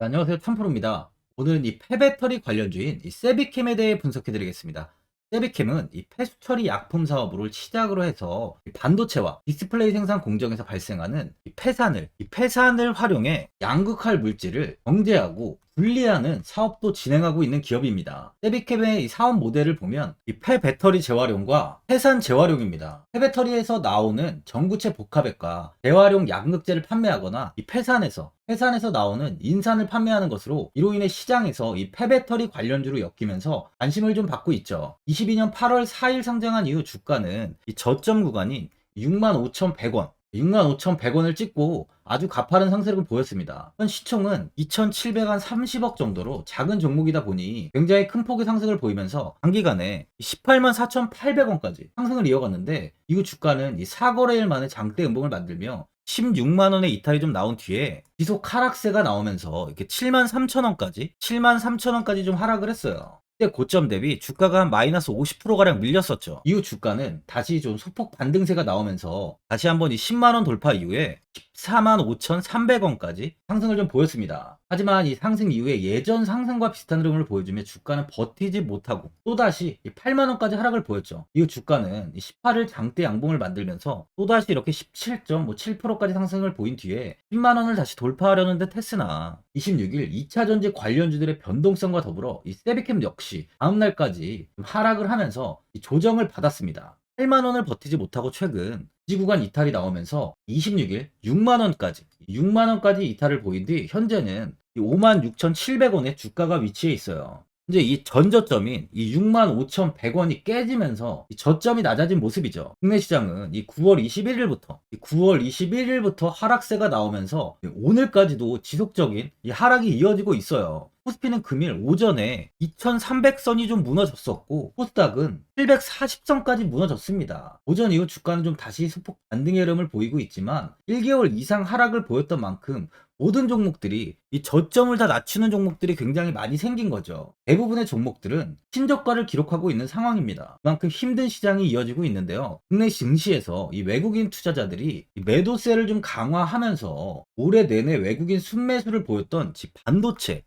안녕하세요. 참프로입니다. 오늘은 이 폐배터리 관련주인 이 세비캠에 대해 분석해 드리겠습니다. 세비캠은 이 폐수처리 약품 사업을 시작으로 해서 이 반도체와 디스플레이 생산 공정에서 발생하는 이 폐산을 활용해 양극할 물질을 정제하고 분리하는 사업도 진행하고 있는 기업입니다. 세비캠의 이 사업 모델을 보면 이 폐배터리 재활용과 폐산 재활용입니다. 폐배터리에서 나오는 전구체 복합액과 재활용 양극재를 판매하거나 이 폐산에서 나오는 인산을 판매하는 것으로 이로 인해 시장에서 이 폐배터리 관련주로 엮이면서 관심을 좀 받고 있죠. 22년 8월 4일 상장한 이후 주가는 이 저점 구간인 65,100원 65,100원을 찍고 아주 가파른 상승을 보였습니다. 현 시총은 2,730억 정도로 작은 종목이다 보니 굉장히 큰 폭의 상승을 보이면서 단기간에 18만 4,800원까지 상승을 이어갔는데 이후 주가는 이 4거래일 만에 장대 음봉을 만들며 16만원의 이탈이 좀 나온 뒤에 지속 하락세가 나오면서 이렇게 7만 3천원까지 좀 하락을 했어요. 그때 고점 대비 주가가 한 마이너스 50%가량 밀렸었죠. 이후 주가는 다시 좀 소폭 반등세가 나오면서 다시 한번 이 10만원 돌파 이후에 14만 5,300원까지 상승을 좀 보였습니다. 하지만 이 상승 이후에 예전 상승과 비슷한 흐름을 보여주며 주가는 버티지 못하고 또다시 8만원까지 하락을 보였죠. 이후 주가는 18일 장대 양봉을 만들면서 또다시 이렇게 17.7%까지 상승을 보인 뒤에 10만원을 다시 돌파하려는 듯 했으나 26일 2차전지 관련주들의 변동성과 더불어 이 세비캠 역시 다음날까지 하락을 하면서 조정을 받았습니다. 8만원을 버티지 못하고 최근 지지구간 이탈이 나오면서 26일 6만원까지 이탈을 보인 뒤 현재는 56,700원의 주가가 위치해 있어요. 이제 이 전저점인 이 65,100원이 깨지면서 이 저점이 낮아진 모습이죠. 국내 시장은 이 9월 21일부터 하락세가 나오면서 오늘까지도 지속적인 이 하락이 이어지고 있어요. 코스피는 금일 오전에 2300선이 좀 무너졌었고 코스닥은 740선까지 무너졌습니다. 오전 이후 주가는 좀 다시 소폭 반등의 흐름을 보이고 있지만 1개월 이상 하락을 보였던 만큼 모든 종목들이 이 저점을 다 낮추는 종목들이 굉장히 많이 생긴 거죠. 대부분의 종목들은 신저가를 기록하고 있는 상황입니다. 그만큼 힘든 시장이 이어지고 있는데요. 국내 증시에서 이 외국인 투자자들이 이 매도세를 좀 강화하면서 올해 내내 외국인 순매수를 보였던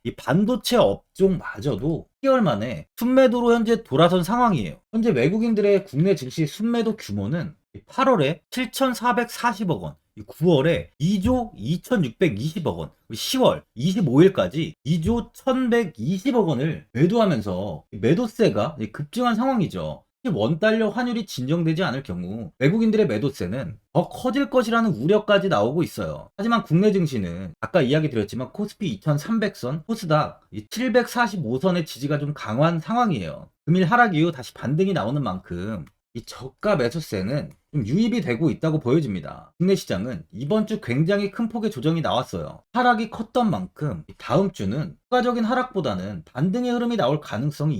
이 반도체 업종마저도 10개월 만에 순매도로 현재 돌아선 상황이에요. 현재 외국인들의 국내 증시 순매도 규모는 8월에 7,440억 원, 9월에 2조 2,620억 원, 10월 25일까지 2조 1,120억 원을 매도하면서 매도세가 급증한 상황이죠. 원달러 환율이 진정되지 않을 경우 외국인들의 매도세는 더 커질 것이라는 우려까지 나오고 있어요. 하지만 국내 증시는 아까 이야기 드렸지만 코스피 2300선, 코스닥 745선의 지지가 좀 강한 상황이에요. 금일 하락 이후 다시 반등이 나오는 만큼 이 저가 매수세는 좀 유입이 되고 있다고 보여집니다. 국내 시장은 이번 주 굉장히 큰 폭의 조정이 나왔어요. 하락이 컸던 만큼 다음 주는 추가적인 하락보다는 반등의 흐름이 나올 가능성이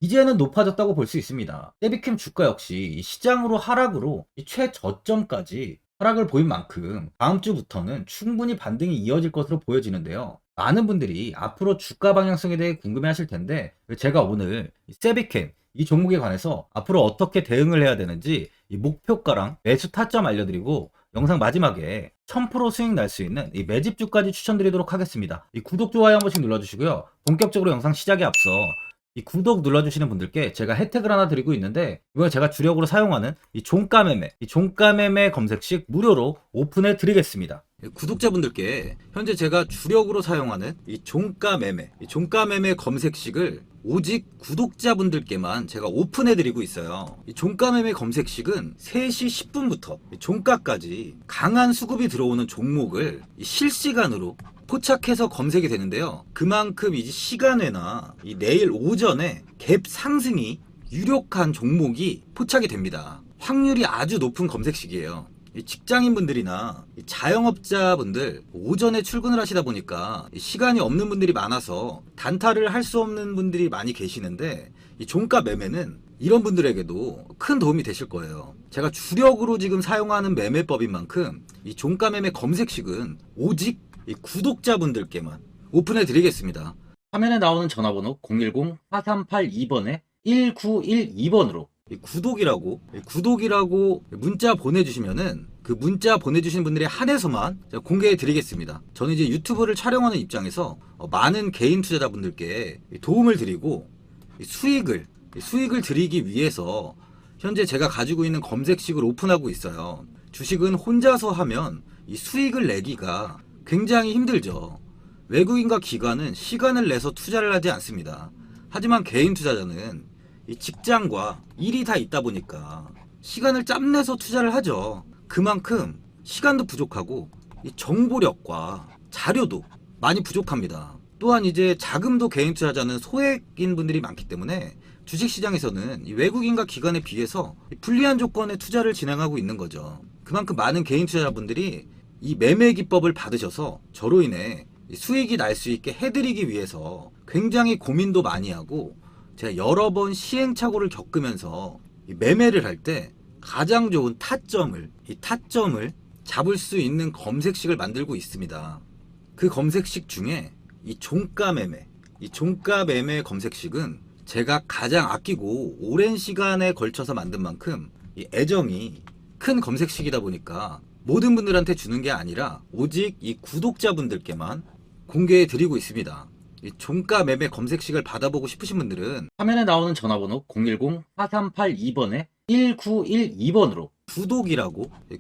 이제는 높아졌다고 볼 수 있습니다. 세비캠 주가 역시 시장으로 하락으로 최저점까지 하락을 보인 만큼 다음 주부터는 충분히 반등이 이어질 것으로 보여지는데요. 많은 분들이 앞으로 주가 방향성에 대해 궁금해 하실 텐데 제가 오늘 세비캠 이 종목에 관해서 앞으로 어떻게 대응을 해야 되는지 이 목표가랑 매수 타점 알려드리고 영상 마지막에 1000% 수익 날 수 있는 이 매집주까지 추천드리도록 하겠습니다. 이 구독, 좋아요 한 번씩 눌러주시고요. 본격적으로 영상 시작에 앞서 이 구독 눌러주시는 분들께 제가 혜택을 하나 드리고 있는데 이거 제가 주력으로 사용하는 이 종가매매 검색식 무료로 오픈해 드리겠습니다. 구독자분들께 현재 제가 주력으로 사용하는 이 종가매매 검색식을 오직 구독자분들께만 제가 오픈해 드리고 있어요. 이 종가매매 검색식은 3시 10분부터 종가까지 강한 수급이 들어오는 종목을 실시간으로 포착해서 검색이 되는데요. 그만큼 이제 시간외나 이 내일 오전에 갭 상승이 유력한 종목이 포착이 됩니다. 확률이 아주 높은 검색식이에요. 직장인분들이나 자영업자분들 오전에 출근을 하시다 보니까 시간이 없는 분들이 많아서 단타를 할 수 없는 분들이 많이 계시는데 이 종가 매매는 이런 분들에게도 큰 도움이 되실 거예요. 제가 주력으로 지금 사용하는 매매법인 만큼 이 종가 매매 검색식은 오직 이 구독자분들께만 오픈해 드리겠습니다. 화면에 나오는 전화번호 010-4382번에 1912번으로 이 구독이라고 문자 보내주시면은 그 문자 보내주신 분들에 한해서만 제가 공개해 드리겠습니다. 저는 이제 유튜브를 촬영하는 입장에서 많은 개인 투자자분들께 도움을 드리고 수익을 드리기 위해서 현재 제가 가지고 있는 검색식을 오픈하고 있어요. 주식은 혼자서 하면 이 수익을 내기가 굉장히 힘들죠. 외국인과 기관은 시간을 내서 투자를 하지 않습니다. 하지만 개인 투자자는 이 직장과 일이 다 있다 보니까 시간을 짬내서 투자를 하죠. 그만큼 시간도 부족하고 이 정보력과 자료도 많이 부족합니다. 또한 이제 자금도 개인 투자자는 소액인 분들이 많기 때문에 주식시장에서는 이 외국인과 기관에 비해서 불리한 조건의 투자를 진행하고 있는 거죠. 그만큼 많은 개인 투자자분들이 이 매매 기법을 받으셔서 저로 인해 수익이 날 수 있게 해드리기 위해서 굉장히 고민도 많이 하고 제가 여러 번 시행착오를 겪으면서 매매를 할 때 가장 좋은 타점을 잡을 수 있는 검색식을 만들고 있습니다. 그 검색식 중에 이 종가 매매 검색식은 제가 가장 아끼고 오랜 시간에 걸쳐서 만든 만큼 이 애정이 큰 검색식이다 보니까 모든 분들한테 주는 게 아니라 오직 이 구독자분들께만 공개해 드리고 있습니다. 이 종가 매매 검색식을 받아보고 싶으신 분들은 화면에 나오는 전화번호 010-4382번에 1912번으로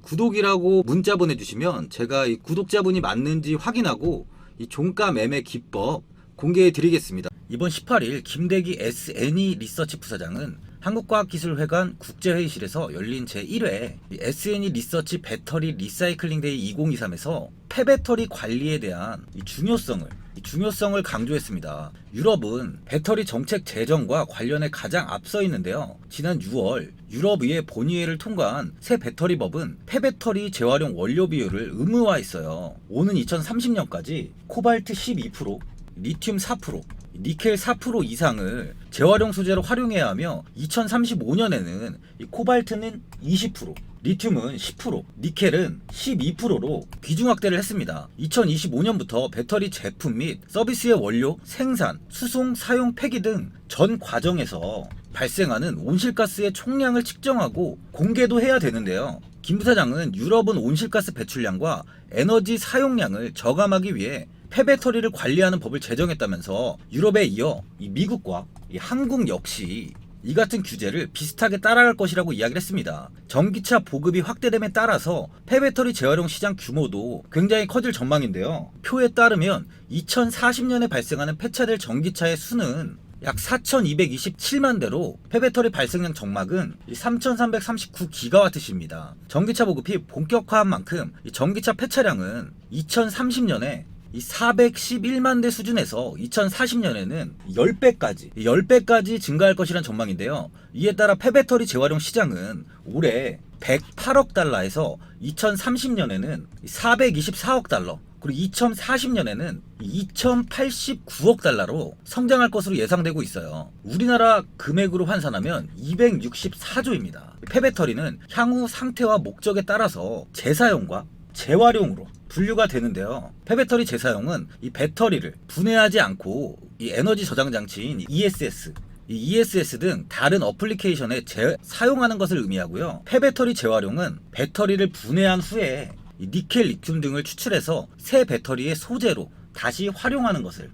구독이라고 문자 보내주시면 제가 이 구독자분이 맞는지 확인하고 이 종가 매매 기법 공개해 드리겠습니다. 이번 18일 김대기 SNE 리서치 부사장은 한국과학기술회관 국제회의실에서 열린 제1회 SNE 리서치 배터리 리사이클링 데이 2023에서 폐배터리 관리에 대한 중요성을 강조했습니다. 유럽은 배터리 정책 제정과 관련해 가장 앞서 있는데요. 지난 6월 유럽의회 본의회를 통과한 새 배터리법은 폐배터리 재활용 원료 비율을 의무화했어요. 오는 2030년까지 코발트 12%, 리튬 4%, 니켈 4% 이상을 재활용 소재로 활용해야 하며 2035년에는 코발트는 20%, 리튬은 10%, 니켈은 12%로 비중 확대를 했습니다. 2025년부터 배터리 제품 및 서비스의 원료, 생산, 수송, 사용, 폐기 등 전 과정에서 발생하는 온실가스의 총량을 측정하고 공개도 해야 되는데요. 김 부사장은 유럽은 온실가스 배출량과 에너지 사용량을 저감하기 위해 폐배터리를 관리하는 법을 제정했다면서 유럽에 이어 미국과 한국 역시 이 같은 규제를 비슷하게 따라갈 것이라고 이야기를 했습니다. 전기차 보급이 확대됨에 따라서 폐배터리 재활용 시장 규모도 굉장히 커질 전망인데요. 표에 따르면 2040년에 발생하는 폐차될 전기차의 수는 약 4,227만 대로 폐배터리 발생량 정막은 3,339기가와트시입니다. 전기차 보급이 본격화한 만큼 전기차 폐차량은 2030년에 411만 대 수준에서 2040년에는 10배까지 증가할 것이란 전망인데요. 이에 따라 폐배터리 재활용 시장은 올해 108억 달러에서 2030년에는 424억 달러, 그리고 2040년에는 2089억 달러로 성장할 것으로 예상되고 있어요. 우리나라 금액으로 환산하면 264조입니다. 폐배터리는 향후 상태와 목적에 따라서 재사용과 재활용으로 분류가 되는데요. 폐배터리 재사용은 이 배터리를 분해하지 않고 이 에너지 저장 장치인 ESS, ESS 등 다른 어플리케이션에 사용하는 것을 의미하고요. 폐배터리 재활용은 배터리를 분해한 후에 니켈, 리튬 등을 추출해서 새 배터리의 소재로 다시 활용하는 것을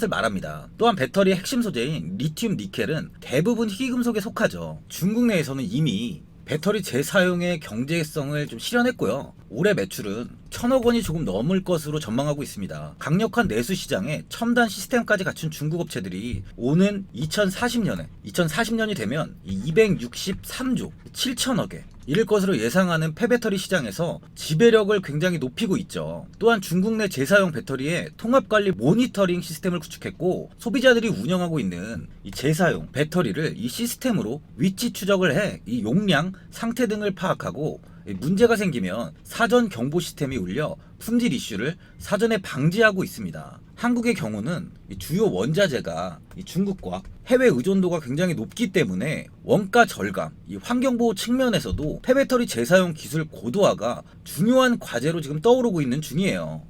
말합니다. 또한 배터리의 핵심 소재인 리튬, 니켈은 대부분 희귀금속에 속하죠. 중국 내에서는 이미 배터리 재사용의 경제성을 좀 실현했고요. 올해 매출은 1,000억 원이 조금 넘을 것으로 전망하고 있습니다. 강력한 내수 시장에 첨단 시스템까지 갖춘 중국 업체들이 오는 2040년이 되면 263조 7천억에 이를 것으로 예상하는 폐배터리 시장에서 지배력을 굉장히 높이고 있죠. 또한 중국 내 재사용 배터리의 통합관리 모니터링 시스템을 구축했고, 소비자들이 운영하고 있는 이 재사용 배터리를 이 시스템으로 위치 추적을 해 이 용량, 상태 등을 파악하고 문제가 생기면 사전 경보 시스템이 울려 품질 이슈를 사전에 방지하고 있습니다. 한국의 경우는 주요 원자재가 중국과 해외 의존도가 굉장히 높기 때문에 원가 절감, 환경보호 측면에서도 폐배터리 재사용 기술 고도화가 중요한 과제로 지금 떠오르고 있는 중이에요.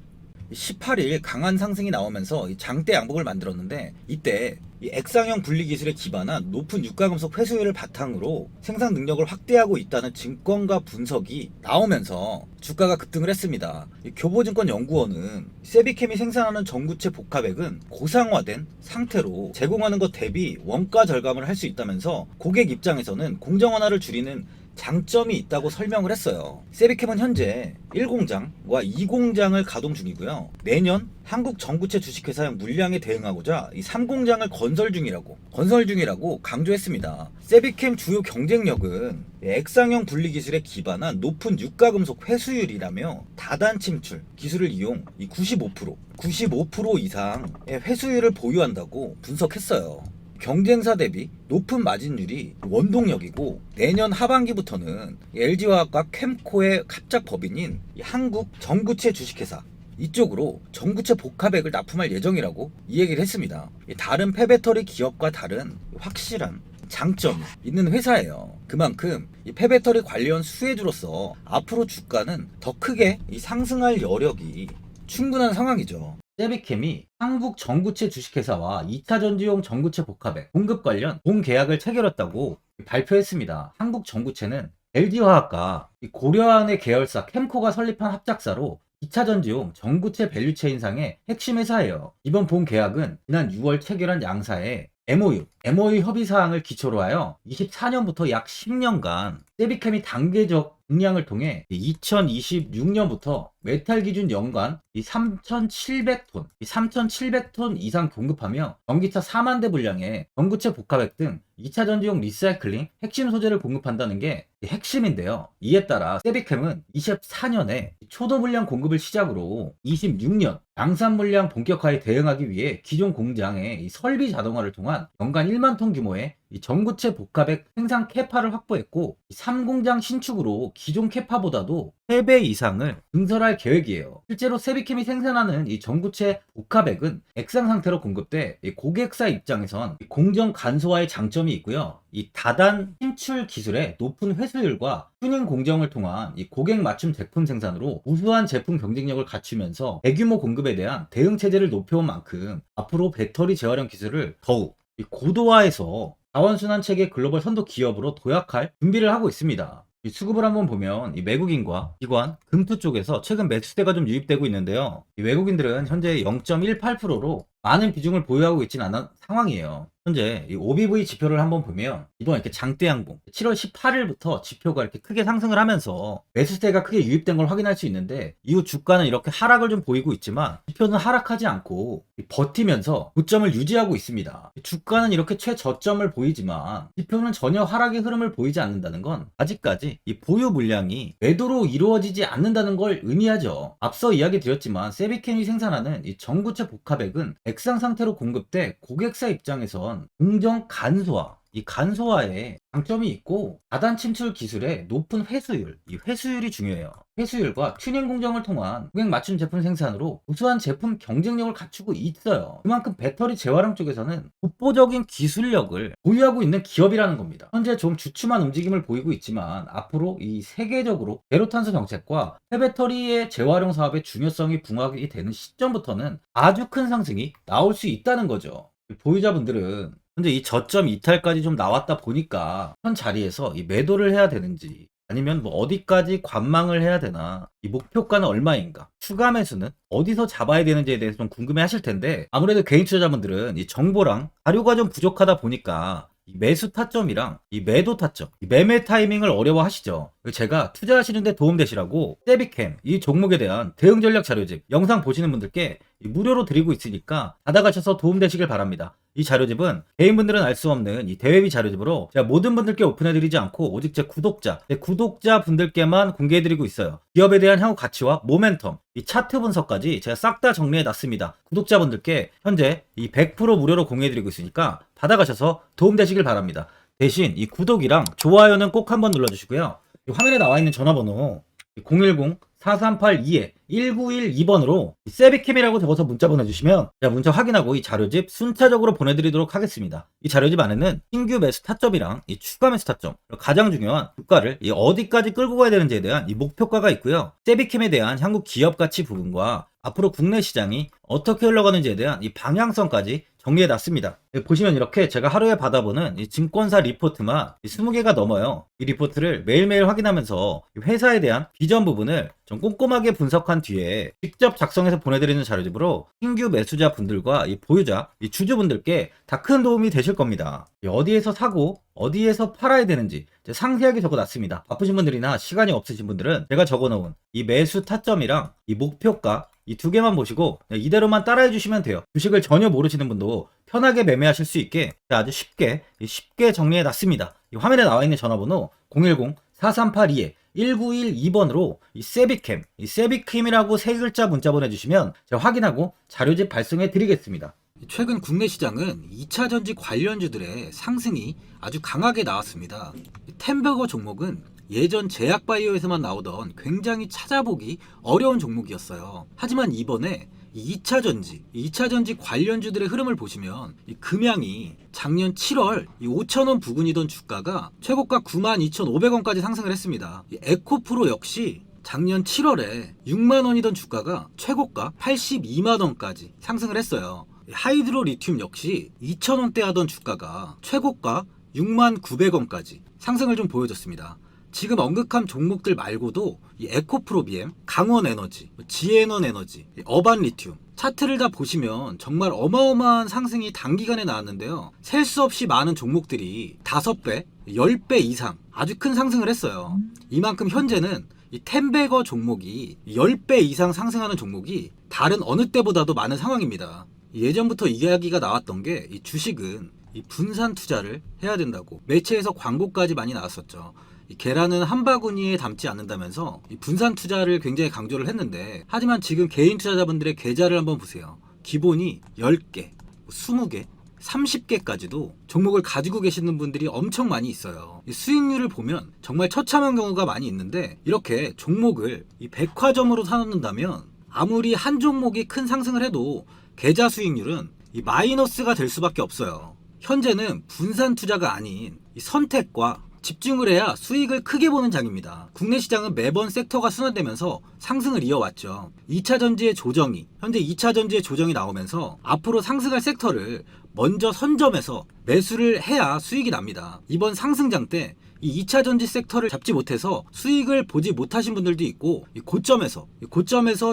18일 강한 상승이 나오면서 이 장대 양봉을 만들었는데, 이때 이 액상형 분리 기술에 기반한 높은 유가금속 회수율을 바탕으로 생산 능력을 확대하고 있다는 증권가 분석이 나오면서 주가가 급등을 했습니다. 이 교보증권연구원은 세비캠이 생산하는 전구체 복합액은 고상화된 상태로 제공하는 것 대비 원가 절감을 할 수 있다면서 고객 입장에서는 공정 완화를 줄이는 장점이 있다고 설명을 했어요. 세비캠은 현재 1공장과 2공장을 가동 중이고요. 내년 한국 전구체 주식회사의 물량에 대응하고자 이 3공장을 건설 중이라고 강조했습니다. 세비캠 주요 경쟁력은 액상형 분리 기술에 기반한 높은 유가금속 회수율이라며 다단 침출 기술을 이용 이 95% 이상의 회수율을 보유한다고 분석했어요. 경쟁사 대비 높은 마진율이 원동력이고, 내년 하반기부터는 LG화학과 캠코의 합작 법인인 한국 전구체 주식회사 이쪽으로 전구체 복합액을 납품할 예정이라고 이 얘기를 했습니다. 다른 폐배터리 기업과 다른 확실한 장점이 있는 회사예요. 그만큼 이 폐배터리 관련 수혜주로서 앞으로 주가는 더 크게 상승할 여력이 충분한 상황이죠. 세비캠이 한국 전구체 주식회사와 2차 전지용 전구체 복합액 공급 관련 공계약을 체결했다고 발표했습니다. 한국 전구체는 LG화학과 고려안의 계열사 캠코가 설립한 합작사로 2차 전지용 전구체 밸류체인상의 핵심 회사예요. 이번 본 계약은 지난 6월 체결한 양사의 MOU 협의사항을 기초로 하여 24년부터 약 10년간 세비캠이 단계적 공량을 통해 2026년부터 메탈 기준 연간 3,700톤 이상 공급하며 전기차 4만 대 분량의 전구체 복합액 등 2차 전지용 리사이클링 핵심 소재를 공급한다는 게 핵심인데요. 이에 따라 세비캠은 24년에 초도 물량 공급을 시작으로 26년 양산 물량 본격화에 대응하기 위해 기존 공장의 설비 자동화를 통한 연간 1만 톤 규모의 전구체 복합액 생산 캐파를 확보했고, 3공장 신축으로 기존 캐파보다도 3배 이상을 증설할 계획이에요. 실제로 세비캠이 생산하는 이 전구체 복합액은 액상 상태로 공급돼 고객사 입장에선 공정 간소화의 장점이 있고요. 이 다단 침출 기술의 높은 회수율과 튜닝 공정을 통한 이 고객 맞춤 제품 생산으로 우수한 제품 경쟁력을 갖추면서 대규모 공급에 대한 대응 체제를 높여온 만큼 앞으로 배터리 재활용 기술을 더욱 고도화해서 자원순환 체계 글로벌 선도 기업으로 도약할 준비를 하고 있습니다. 이 수급을 한번 보면 이 외국인과 기관, 금투 쪽에서 최근 매수세가 좀 유입되고 있는데요. 이 외국인들은 현재 0.18%로 많은 비중을 보유하고 있지는 않은 상황이에요. 현재 이 OBV 지표를 한번 보면 이번 이렇게 장대 양봉 7월 18일부터 지표가 이렇게 크게 상승을 하면서 매수세가 크게 유입된 걸 확인할 수 있는데, 이후 주가는 이렇게 하락을 좀 보이고 있지만 지표는 하락하지 않고 버티면서 고점을 유지하고 있습니다. 주가는 이렇게 최저점을 보이지만 지표는 전혀 하락의 흐름을 보이지 않는다는 건 아직까지 이 보유 물량이 매도로 이루어지지 않는다는 걸 의미하죠. 앞서 이야기 드렸지만 세비캠이 생산하는 이 전구체 복합액은 액상 상태로 공급돼 고객사 입장에선 공정 간소화, 이 간소화에 장점이 있고, 다단 침출 기술의 높은 회수율, 이 회수율이 중요해요. 회수율과 튜닝 공정을 통한 고객 맞춤 제품 생산으로 우수한 제품 경쟁력을 갖추고 있어요. 그만큼 배터리 재활용 쪽에서는 독보적인 기술력을 보유하고 있는 기업이라는 겁니다. 현재 좀 주춤한 움직임을 보이고 있지만 앞으로 이 세계적으로 제로탄소 정책과 폐배터리의 재활용 사업의 중요성이 부각이 되는 시점부터는 아주 큰 상승이 나올 수 있다는 거죠. 보유자분들은 근데 이 저점 이탈까지 좀 나왔다 보니까 현 자리에서 이 매도를 해야 되는지, 아니면 뭐 어디까지 관망을 해야 되나, 이 목표가는 얼마인가, 추가 매수는 어디서 잡아야 되는지에 대해서 좀 궁금해 하실 텐데, 아무래도 개인 투자자분들은 이 정보랑 자료가 좀 부족하다 보니까 이 매수 타점이랑 이 매도 타점, 이 매매 타이밍을 어려워하시죠. 제가 투자하시는데 도움되시라고 세비캠 이 종목에 대한 대응 전략 자료집 영상 보시는 분들께 무료로 드리고 있으니까 받아가셔서 도움되시길 바랍니다. 이 자료집은 개인분들은 알 수 없는 이 대회비 자료집으로 제가 모든 분들께 오픈해드리지 않고 오직 제 구독자분들께만 공개해드리고 있어요. 기업에 대한 향후 가치와 모멘텀, 이 차트 분석까지 제가 싹 다 정리해놨습니다. 구독자분들께 현재 이 100% 무료로 공유해드리고 있으니까 받아가셔서 도움되시길 바랍니다. 대신 이 구독이랑 좋아요는 꼭 한번 눌러주시고요. 화면에 나와 있는 전화번호 010-4382에 1912번으로 세비캠이라고 적어서 문자 보내주시면 제가 문자 확인하고 이 자료집 순차적으로 보내드리도록 하겠습니다. 이 자료집 안에는 신규 매수 타점이랑 이 추가 매수 타점, 가장 중요한 주가를 어디까지 끌고 가야 되는지에 대한 이 목표가가 있고요. 세비캠에 대한 향후 기업 가치 부분과 앞으로 국내 시장이 어떻게 흘러가는지에 대한 이 방향성까지 정리해놨습니다. 보시면 이렇게 제가 하루에 받아보는 이 증권사 리포트만 20개가 넘어요. 이 리포트를 매일매일 확인하면서 회사에 대한 비전 부분을 좀 꼼꼼하게 분석한 뒤에 직접 작성해서 보내드리는 자료집으로 신규 매수자 분들과 이 보유자, 이 주주분들께 다 큰 도움이 되실 겁니다. 어디에서 사고 어디에서 팔아야 되는지 상세하게 적어놨습니다. 바쁘신 분들이나 시간이 없으신 분들은 제가 적어놓은 이 매수 타점이랑 이 목표가 이 두 개만 보시고 이대로만 따라해 주시면 돼요. 주식을 전혀 모르시는 분도 편하게 매매하실 수 있게 아주 쉽게 정리해 놨습니다. 이 화면에 나와 있는 전화번호 010-4382-1912번으로 이 세비캠이라고 세 글자 문자 보내주시면 제가 확인하고 자료집 발송해 드리겠습니다. 최근 국내 시장은 2차 전지 관련주들의 상승이 아주 강하게 나왔습니다. 템버거 종목은 예전 제약바이오에서만 나오던 굉장히 찾아보기 어려운 종목이었어요. 하지만 이번에 2차 전지 관련주들의 흐름을 보시면 이 금양이 작년 7월 5,000원 부근이던 주가가 최고가 92,500원까지 상승을 했습니다. 에코프로 역시 작년 7월에 6만원이던 주가가 최고가 82만원까지 상승을 했어요. 하이드로 리튬 역시 2,000원대 하던 주가가 최고가 69,900원까지 상승을 좀 보여줬습니다. 지금 언급한 종목들 말고도 이 에코프로비엠, 강원에너지, 지에너에너지, 어반리튬 차트를 다 보시면 정말 어마어마한 상승이 단기간에 나왔는데요. 셀 수 없이 많은 종목들이 5배, 10배 이상 아주 큰 상승을 했어요. 이만큼 현재는 이 템베거 종목이 10배 이상 상승하는 종목이 다른 어느 때보다도 많은 상황입니다. 예전부터 이야기가 나왔던 게 이 주식은 이 분산 투자를 해야 된다고 매체에서 광고까지 많이 나왔었죠. 이 계란은 한 바구니에 담지 않는다면서 이 분산 투자를 굉장히 강조를 했는데, 하지만 지금 개인 투자자분들의 계좌를 한번 보세요. 기본이 10개, 20개, 30개까지도 종목을 가지고 계시는 분들이 엄청 많이 있어요. 이 수익률을 보면 정말 처참한 경우가 많이 있는데, 이렇게 종목을 이 백화점으로 사놓는다면 아무리 한 종목이 큰 상승을 해도 계좌 수익률은 이 마이너스가 될 수밖에 없어요. 현재는 분산 투자가 아닌 이 선택과 집중을 해야 수익을 크게 보는 장입니다. 국내 시장은 매번 섹터가 순환되면서 상승을 이어왔죠. 2차 전지의 조정이, 현재 2차 전지의 조정이 나오면서 앞으로 상승할 섹터를 먼저 선점해서 매수를 해야 수익이 납니다. 이번 상승장 때 이 2차 전지 섹터를 잡지 못해서 수익을 보지 못하신 분들도 있고, 이 고점에서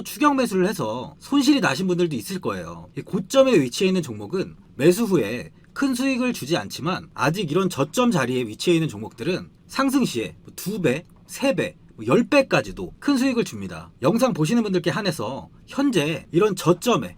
추격 매수를 해서 손실이 나신 분들도 있을 거예요. 이 고점에 위치해 있는 종목은 매수 후에 큰 수익을 주지 않지만, 아직 이런 저점 자리에 위치해 있는 종목들은 상승 시에 2배, 3배, 10배까지도 큰 수익을 줍니다. 영상 보시는 분들께 한해서 현재 이런 저점에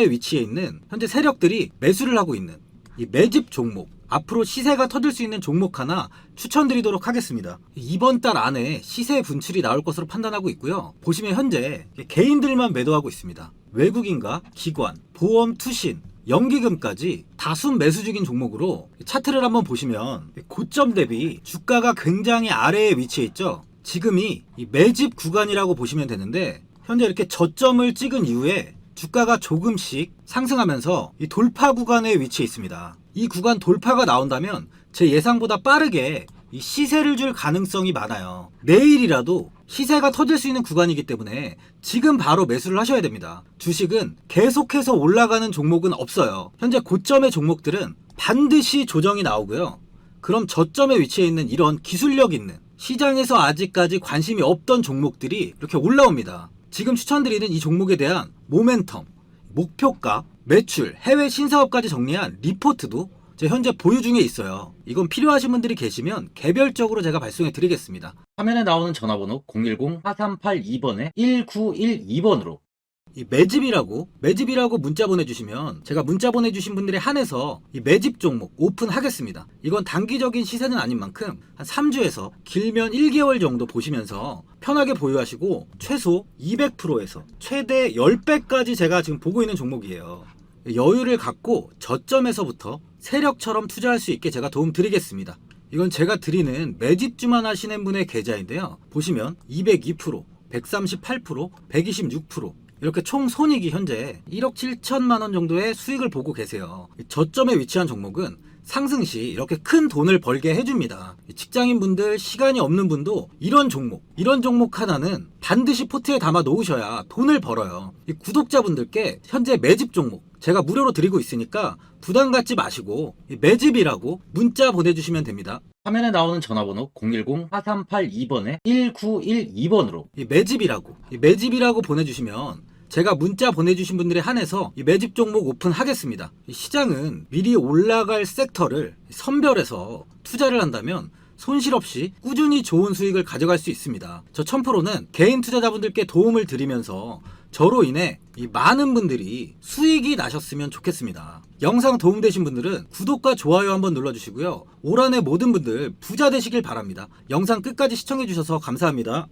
위치해 있는 현재 세력들이 매수를 하고 있는 이 매집 종목, 앞으로 시세가 터질 수 있는 종목 하나 추천드리도록 하겠습니다. 이번 달 안에 시세 분출이 나올 것으로 판단하고 있고요. 보시면 현재 개인들만 매도하고 있습니다. 외국인과 기관, 보험, 투신, 연기금까지 다수 매수 중인 종목으로 차트를 한번 보시면 고점 대비 주가가 굉장히 아래에 위치해 있죠. 지금이 이 매집 구간이라고 보시면 되는데, 현재 이렇게 저점을 찍은 이후에 주가가 조금씩 상승하면서 이 돌파 구간에 위치해 있습니다. 이 구간 돌파가 나온다면 제 예상보다 빠르게 이 시세를 줄 가능성이 많아요. 내일이라도 시세가 터질 수 있는 구간이기 때문에 지금 바로 매수를 하셔야 됩니다. 주식은 계속해서 올라가는 종목은 없어요. 현재 고점의 종목들은 반드시 조정이 나오고요. 그럼 저점에 위치해 있는 이런 기술력 있는, 시장에서 아직까지 관심이 없던 종목들이 이렇게 올라옵니다. 지금 추천드리는 이 종목에 대한 모멘텀, 목표가, 매출, 해외 신사업까지 정리한 리포트도 제 현재 보유 중에 있어요. 이건 필요하신 분들이 계시면 개별적으로 제가 발송해 드리겠습니다. 화면에 나오는 전화번호 010-4382번에 1912번으로 이 매집이라고 문자 보내주시면 제가 문자 보내주신 분들에 한해서 이 매집 종목 오픈하겠습니다. 이건 단기적인 시세는 아닌 만큼 한 3주에서 길면 1개월 정도 보시면서 편하게 보유하시고 최소 200%에서 최대 10배까지 제가 지금 보고 있는 종목이에요. 여유를 갖고 저점에서부터 세력처럼 투자할 수 있게 제가 도움 드리겠습니다. 이건 제가 드리는 매집주만 하시는 분의 계좌인데요. 보시면 202%, 138%, 126%. 이렇게 총 손익이 현재 1억 7천만 원 정도의 수익을 보고 계세요. 저점에 위치한 종목은 상승 시 이렇게 큰 돈을 벌게 해줍니다. 직장인분들, 시간이 없는 분도 이런 종목 하나는 반드시 포트에 담아 놓으셔야 돈을 벌어요. 이 구독자분들께 현재 매집 종목 제가 무료로 드리고 있으니까 부담 갖지 마시고 매집이라고 문자 보내주시면 됩니다. 화면에 나오는 전화번호 010-4382번에 1912번으로 매집이라고 보내주시면 제가 문자 보내주신 분들에 한해서 이 매집 종목 오픈하겠습니다. 이 시장은 미리 올라갈 섹터를 선별해서 투자를 한다면 손실 없이 꾸준히 좋은 수익을 가져갈 수 있습니다. 저 1000%는 개인 투자자분들께 도움을 드리면서 저로 인해 이 많은 분들이 수익이 나셨으면 좋겠습니다. 영상 도움되신 분들은 구독과 좋아요 한번 눌러주시고요. 올 한해 모든 분들 부자 되시길 바랍니다. 영상 끝까지 시청해주셔서 감사합니다.